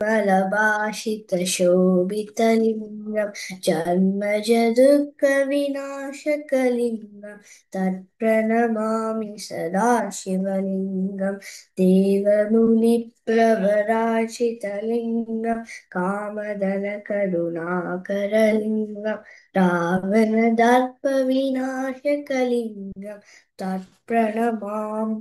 मलभाषितशोभितलिङ्गं जन्मजदुःखविनाशकलिङ्गं तत्प्रणमामि सदा शिवलिङ्गं देवमुनिप्रवराचितलिङ्गं कामदलकरुणाकरलिङ्गं रावणदर्पविनाशकलिङ्गं तत्प्रणमामि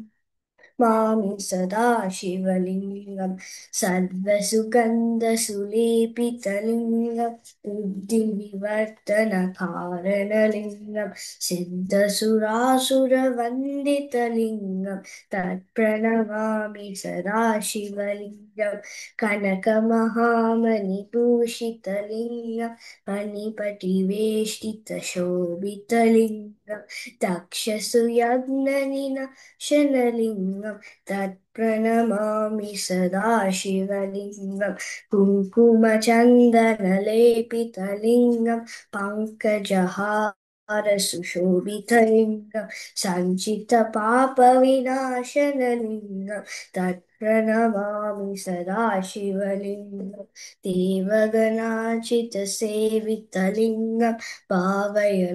मामि सदा शिवलिङ्गं सर्वसुगन्धसुलेपितलिङ्गं बुद्धिविवर्तनकारणलिङ्गं सिद्धसुरासुरवन्दितलिङ्गं तत्प्रणमामि सदा शिवलिङ्गं कनकमहामणिभूषितलिङ्गं मणिपटिवेष्टितशोभितलिङ्गं दक्षसुयज्ञनिनाशनलिङ्गं तत्प्रणमामि सदा शिवलिङ्गं कुङ्कुमचन्दनलेपितलिङ्गं पङ्कजहारसुशोभितलिङ्गं सञ्चितपापविनाशनलिङ्गं तत्प्रणमामि सदा शिवलिङ्गं देवगणाचितसेवितलिङ्गं भावयभक्तिभिरेव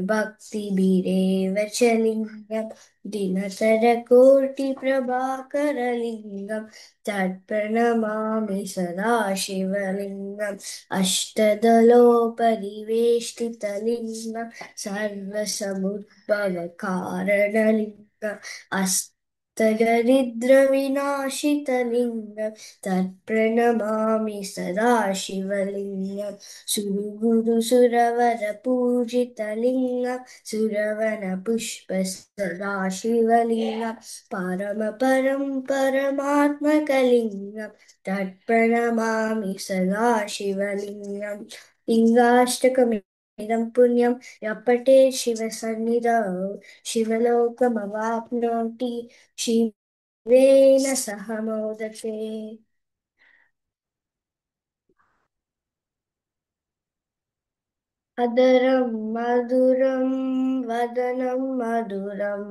च लिङ्गं दिनकरकोटिप्रभाकरलिङ्गं तत्प्रणमामि सदा शिवलिङ्गम् अष्टदलोपरिवेष्टितलिङ्गं सर्वसमुद्भवकारणलिङ्गम् अस्तदरिद्रविनाशितलिङ्गं तत्प्रणमामि सदा शिवलिङ्गं सुरगुरुसुरवरपूजितलिङ्गं सुरवनपुष्पसदाशिवलिङ्गं परमात्मकलिङ्गं तत्प्रणमामि सदा शिवलिङ्गं लिङ्गाष्टकमिदं पुण्यं यः पठेत् शिवसन्निधौ शिवलोकमवाप्नोति शिवेन सह मोदते। अदरं मधुरं वदनं मधुरं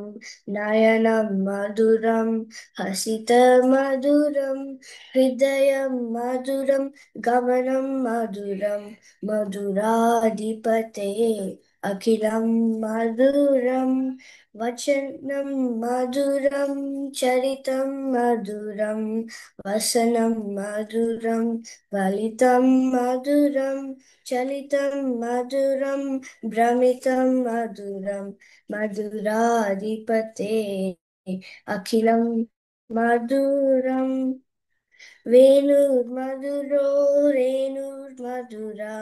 नयनं मधुरं हसितमधुरं हृदयं मधुरं गमनं मधुरं मधुराधिपते अखिलं मधुरं वचनं मधुरं चरितं मधुरं वसनं मधुरं फलितं मधुरं चलितं मधुरं भ्रमितं मधुरं मधुराधिपते अखिलं मधुरम् वेणुर्मधुरो रेणुर्मधुरा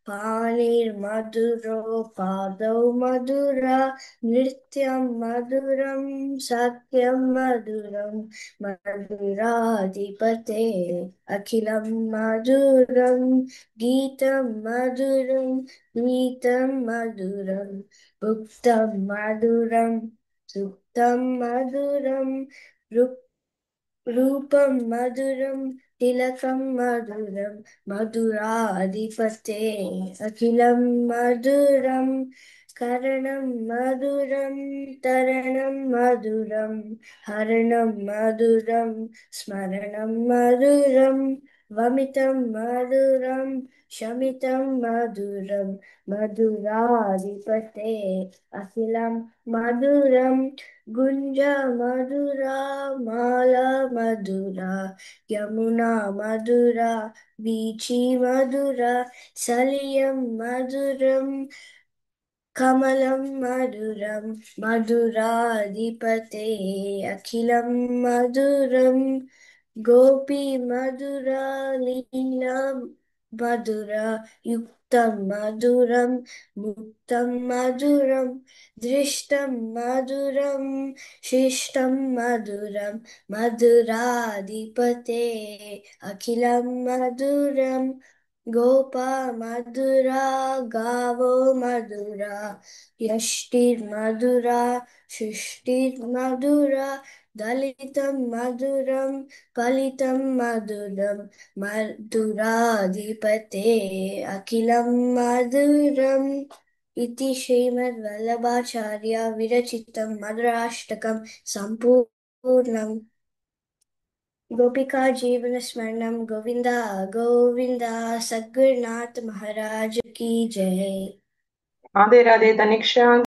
पाणिर्मधुरो पादौ मधुरा नृत्यं मधुरं सत्यं मधुरं मधुराधिपते अखिलं मधुरं गीतं मधुरं गीतं मधुरं भुक्तं मधुरं सुप्तं मधुरं रूपं मधुरं तिलकं मधुरं मधुराधिपते अखिलं मधुरं करणं मधुरं तरणं मधुरं हरणं मधुरं स्मरणं मधुरं वमितं मधुरं शमितं मधुरं मधुराधिपते अखिलं मधुरं गुञ्जा मधुरा माला मधुरा यमुना मधुरा वीची मधुरा सलिलं मधुरं कमलं मधुरं मधुराधिपते अखिलं मधुरं गोपी मधुरा लीला मधुरा युक्तं मधुरं मुक्तं मधुरं दृष्टं मधुरं शिष्टं मधुरं मधुराधिपते अखिलं मधुरं गोपा मधुरा गावो मधुरा यष्टिर्मधुरा सृष्टिर्मधुरा दलितं मधुरं फलितं मधुरं मधुराधिपते अखिलं मधुरम् इति श्रीमद्वल्लभाचार्य विरचितं मधुराष्टकं सम्पूर्णम्। गोपिका जीवन स्मरणम गोविंदा गोविंदा। सद्गुरुनाथ महाराज की जय। राधे राधे तनिष्का।